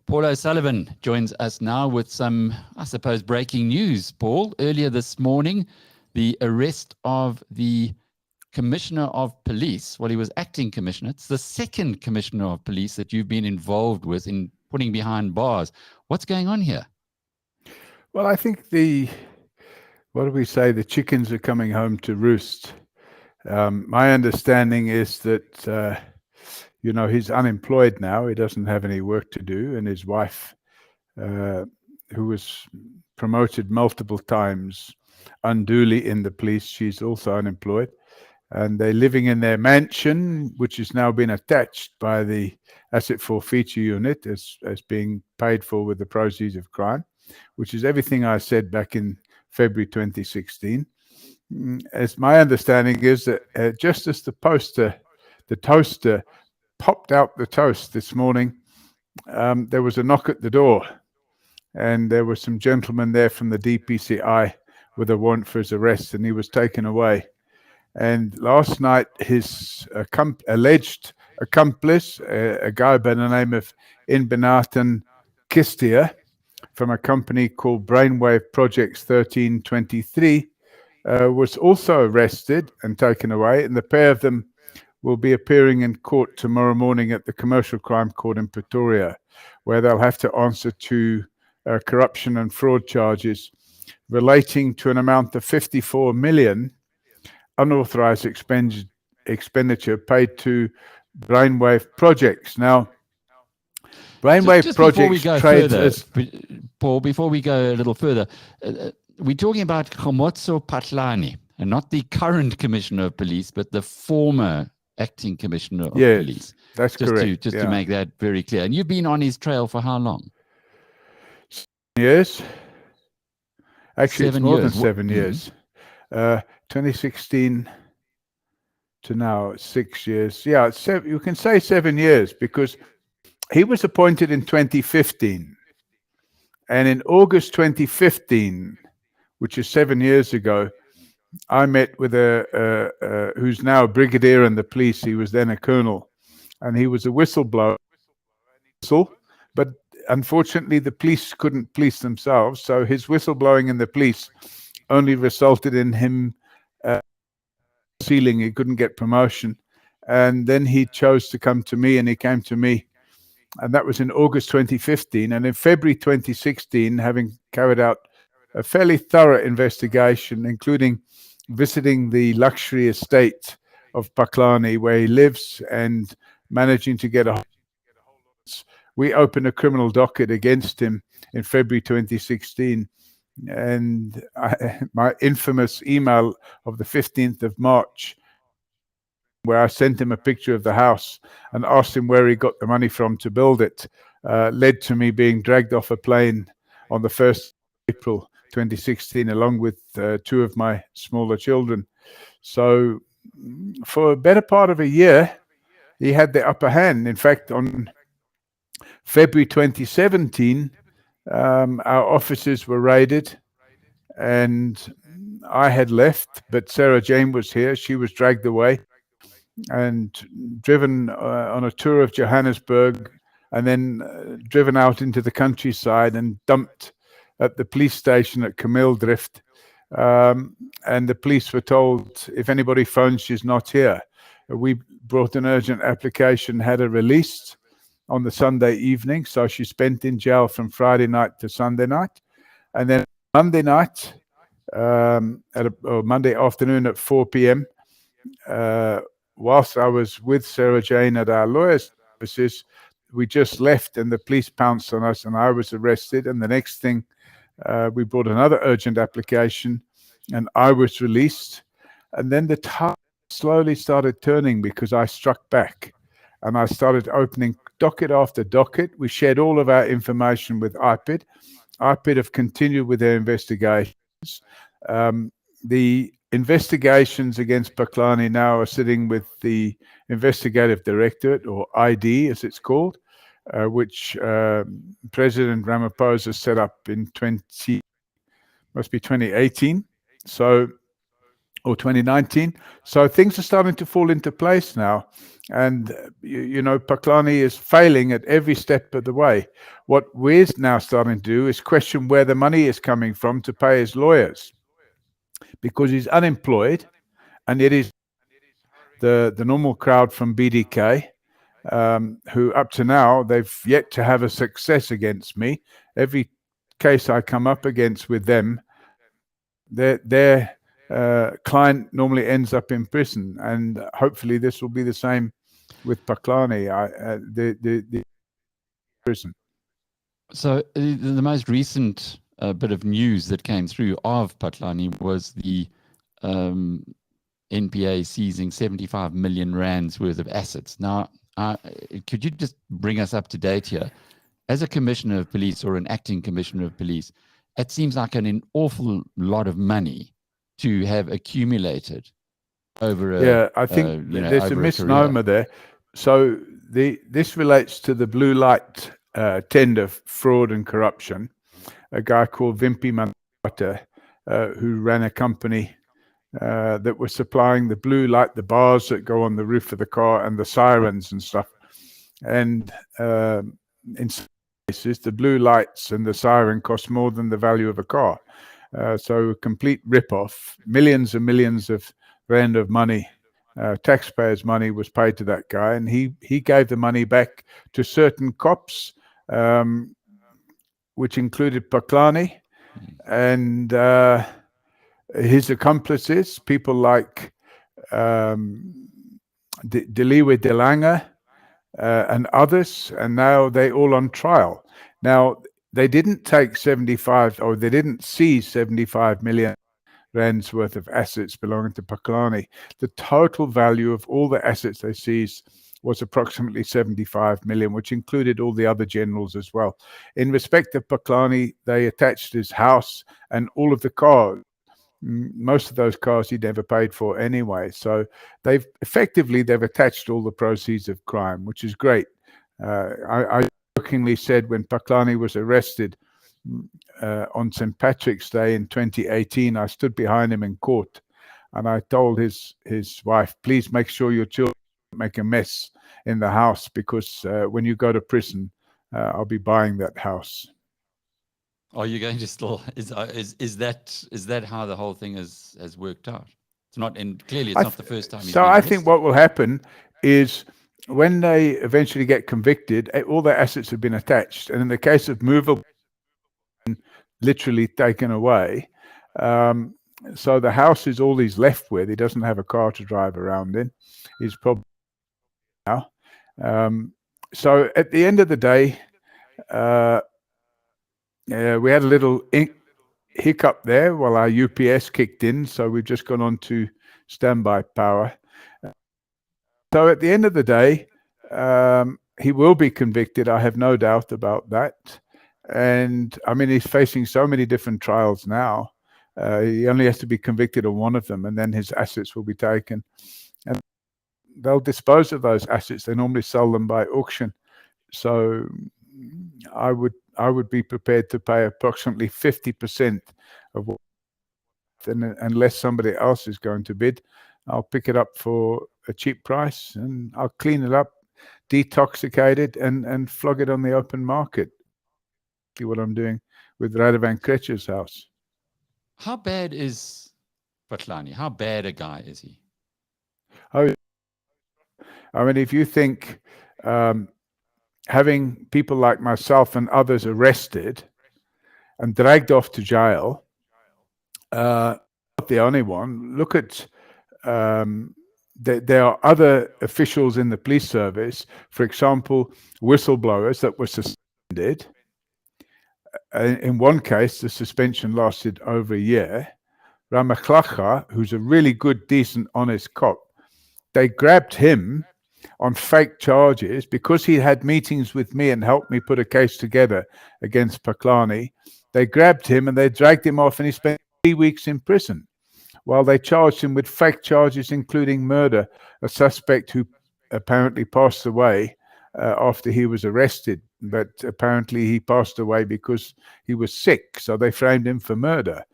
Paul OSullivan joins us now with some, I suppose, breaking news. Paul, earlier this morning, the arrest of the Commissioner of Police. Well, he was acting commissioner. It's the second Commissioner of Police that you've been involved with in putting behind bars. What's going on here? Well, I think what do we say? The chickens are coming home to roost. My understanding is that, he's unemployed now. He doesn't have any work to do. And his wife, who was promoted multiple times unduly in the police, she's also unemployed. And they're living in their mansion, which has now been attached by the Asset Forfeiture Unit as being paid for with the proceeds of crime, which is everything I said back in February 2016. As my understanding is that just as the toaster popped out the toast this morning, there was a knock at the door, and there were some gentlemen there from the DPCI with a warrant for his arrest, and he was taken away. And last night, his alleged accomplice, a guy by the name of Inbinathan Kistiah, from a company called Brainwave Projects 1323, was also arrested and taken away. And the pair of them will be appearing in court tomorrow morning at the Commercial Crime Court in Pretoria, where they'll have to answer to corruption and fraud charges relating to an amount of 54 million unauthorized expenditure paid to Brainwave Projects. Now, Brainwave Projects trades as... Paul, before we go a little further, we're talking about Khomotso Phalane, and not the current Commissioner of Police, but the former acting Commissioner of Police. That's correct. Just to make that very clear. And you've been on his trail for how long? 7 years. Actually, it's more than 7 years. 2016 to now, 6 years. Yeah, you can say 7 years, because he was appointed in 2015. And in August 2015, which is 7 years ago, I met with who's now a brigadier in the police. He was then a colonel, and he was a whistleblower. But unfortunately, the police couldn't police themselves, so his whistleblowing in the police only resulted in him ceiling. He couldn't get promotion, and then he chose to come to me, and he came to me, and that was in August 2015. And in February 2016, having carried out a fairly thorough investigation, including visiting the luxury estate of Phalane where he lives and managing to get we opened a criminal docket against him in February 2016. And my infamous email of the 15th of March, where I sent him a picture of the house and asked him where he got the money from to build it, led to me being dragged off a plane on the 1st of April 2016, along with two of my smaller children. So for a better part of a year, he had the upper hand. In fact, on February 2017, our offices were raided, and I had left, but Sarah Jane was here. She was dragged away and driven on a tour of Johannesburg, and then driven out into the countryside and dumped at the police station at Kameeldrift. And the police were told, if anybody phones, she's not here. We brought an urgent application, had her released on the Sunday evening. So she spent in jail from Friday night to Sunday night. And then Monday night, Monday afternoon at 4 p.m., whilst I was with Sarah Jane at our lawyer's offices, we just left and the police pounced on us and I was arrested. And the next thing, we brought another urgent application and I was released. And then the tide slowly started turning because I struck back and I started opening docket after docket. We shared all of our information with IPID. IPID have continued with their investigations. The investigations against Phalane now are sitting with the Investigative Directorate, or ID as it's called, which President Ramaphosa set up in 2018. So or 2019. So things are starting to fall into place now. And, you know, Phalane is failing at every step of the way. What we're now starting to do is question where the money is coming from to pay his lawyers, because he's unemployed, and it is the normal crowd from BDK, who up to now, they've yet to have a success against me. Every case I come up against with them, their client normally ends up in prison, and hopefully this will be the same with Phalane, the prison. So the most recent bit of news that came through of Phalane was the NPA seizing 75 million rands worth of assets. Now, could you just bring us up to date here? As a commissioner of police or an acting commissioner of police, it seems like an awful lot of money to have accumulated over a I think there's a over misnomer there. So this relates to the blue light tender fraud and corruption. A guy called Vimpy Manata, who ran a company that was supplying the blue light, the bars that go on the roof of the car, and the sirens and stuff. And in some cases, the blue lights and the siren cost more than the value of a car. So a complete rip-off. Millions and millions of rand of money, taxpayers' money, was paid to that guy, and he gave the money back to certain cops, which included Phalane and his accomplices, people like Deliwe Delanga and others, and now they're all on trial. Now, they didn't take 75, or they didn't seize 75 million rands worth of assets belonging to Phalane. The total value of all the assets they seized was approximately 75 million, which included all the other generals as well. In respect of Phalane, they attached his house and all of the cars. Most of those cars he never paid for anyway. So they've attached all the proceeds of crime, which is great. I jokingly said when Phalane was arrested on St. Patrick's Day in 2018, I stood behind him in court, and I told his wife, please make sure your children don't make a mess in the house, because when you go to prison, I'll be buying that house. Are you going to still? Is that how the whole thing has worked out? It's not, and clearly it's not the first time. So I think what will happen is, when they eventually get convicted, all their assets have been attached, and in the case of movable, literally taken away. So the house is all he's left with. He doesn't have a car to drive around in. He's probably now. So at the end of the day, we had a little hiccup there while our UPS kicked in, so we've just gone on to standby power. So at the end of the day, he will be convicted. I have no doubt about that. And I mean, he's facing so many different trials now. He only has to be convicted of one of them, and then his assets will be taken. And they'll dispose of those assets. They normally sell them by auction. So I would be prepared to pay approximately 50% of what, unless somebody else is going to bid. I'll pick it up for a cheap price, and I'll clean it up, detoxicate it, and flog it on the open market. What I'm doing with Radovan Krejcir's house. How bad is Phalane? How bad a guy is he? Oh, I mean, if you think having people like myself and others arrested and dragged off to jail, not the only one. Look at there are other officials in the police service, for example, whistleblowers that were suspended. In one case, the suspension lasted over a year. Ramaklacha, who's a really good, decent, honest cop, they grabbed him on fake charges because he had meetings with me and helped me put a case together against Phalane. They grabbed him and they dragged him off, and he spent 3 weeks in prison while they charged him with fake charges, including murder, a suspect who apparently passed away after he was arrested. But apparently he passed away because he was sick, so they framed him for murder.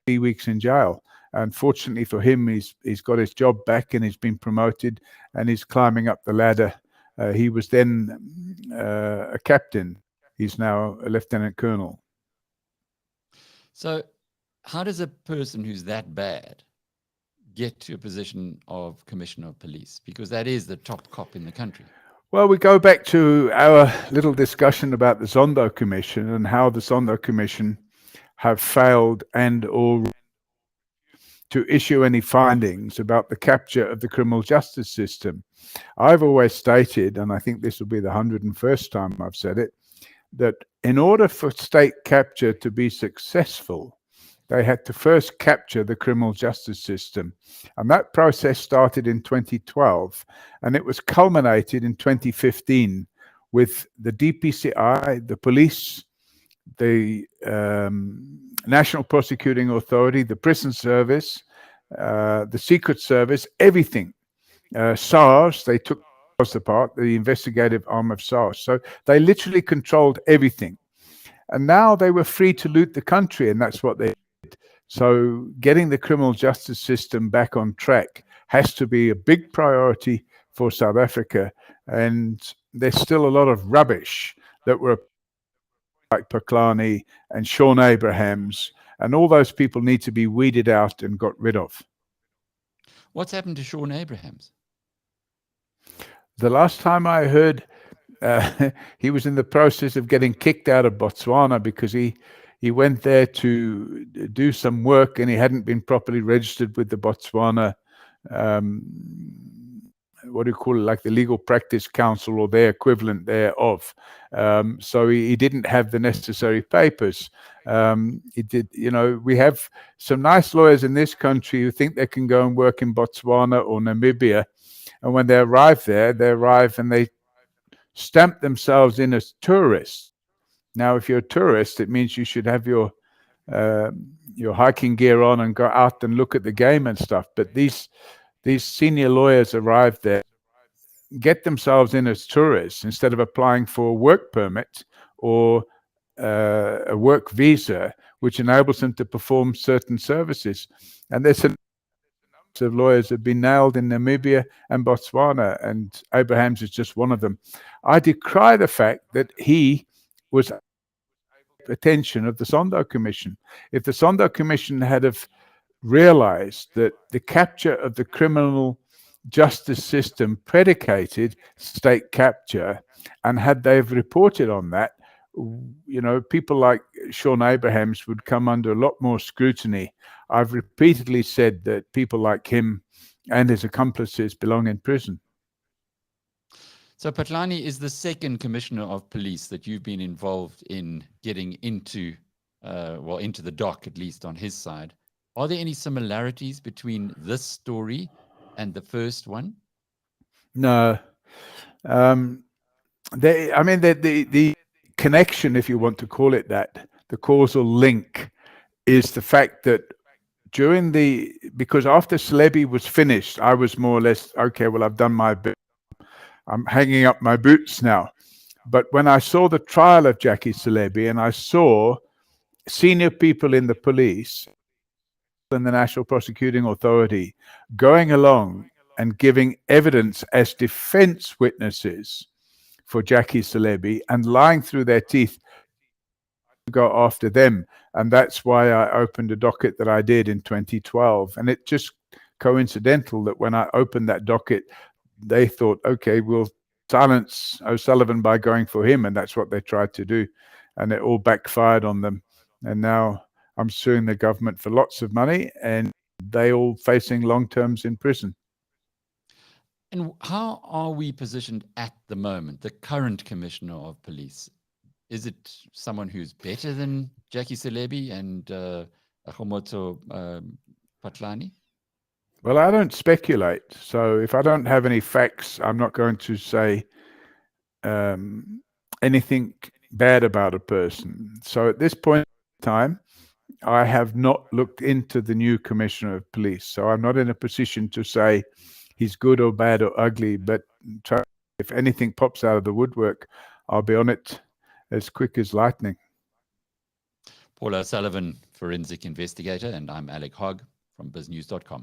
3 weeks in jail. Unfortunately for him, he's got his job back and he's been promoted and he's climbing up the ladder. He was then a captain. He's now a lieutenant colonel. So how does a person who's that bad get to a position of Commissioner of Police? Because that is the top cop in the country. Well, we go back to our little discussion about the Zondo Commission and how the Zondo Commission have failed and or to issue any findings about the capture of the criminal justice system. I've always stated, and I think this will be the 101st time I've said it, that in order for state capture to be successful, they had to first capture the criminal justice system. And that process started in 2012, and it was culminated in 2015 with the DPCI, the police, the National Prosecuting Authority, the prison service, the Secret Service, everything. SARS, they took SARS apart, the investigative arm of SARS. So they literally controlled everything. And now they were free to loot the country, and that's what they did. So getting the criminal justice system back on track has to be a big priority for South Africa. And there's still a lot of rubbish that were like Phalane and Sean Abrahams, and all those people need to be weeded out and got rid of. What's happened to Sean Abrahams? The last time I heard, he was in the process of getting kicked out of Botswana because he went there to do some work and he hadn't been properly registered with the Botswana, what do you call it, like the Legal Practice Council or their equivalent thereof. So he didn't have the necessary papers. He did, you know, we have some nice lawyers in this country who think they can go and work in Botswana or Namibia. And when they arrive there, they arrive and they stamp themselves in as tourists. Now, if you're a tourist, it means you should have your hiking gear on and go out and look at the game and stuff. But these senior lawyers arrive there, get themselves in as tourists instead of applying for a work permit or a work visa, which enables them to perform certain services. And there's a of lawyers have been nailed in Namibia and Botswana, and Abrahams is just one of them. I decry the fact that he was attention of the Zondo Commission. If the Zondo Commission had have realized that the capture of the criminal justice system predicated state capture, and had they reported on that, you know, people like Sean Abrahams would come under a lot more scrutiny. I've repeatedly said that people like him and his accomplices belong in prison. So Phalane is the second commissioner of police that you've been involved in getting into, well, into the dock, at least on his side. Are there any similarities between this story and the first one? No. I mean, the connection, if you want to call it that, the causal link, is the fact that because after Selebi was finished, I was more or less, okay, well, I've done my bit. I'm hanging up my boots now. But when I saw the trial of Jackie Selebi and I saw senior people in the police and the National Prosecuting Authority going along and giving evidence as defense witnesses for Jackie Selebi and lying through their teeth to go after them. And that's why I opened a docket that I did in 2012. And it just coincidental that when I opened that docket, they thought, okay, we'll silence OSullivan by going for him. And that's what they tried to do. And it all backfired on them. And now I'm suing the government for lots of money, and they all facing long terms in prison. And how are we positioned at the moment, the current commissioner of police? Is it someone who's better than Jackie Selebi and Khomotso Phalane? Well, I don't speculate. So if I don't have any facts, I'm not going to say anything bad about a person. So at this point in time, I have not looked into the new commissioner of police. So I'm not in a position to say he's good or bad or ugly, but if anything pops out of the woodwork, I'll be on it as quick as lightning. Paul OSullivan, forensic investigator, and I'm Alec Hogg. from biznews.com.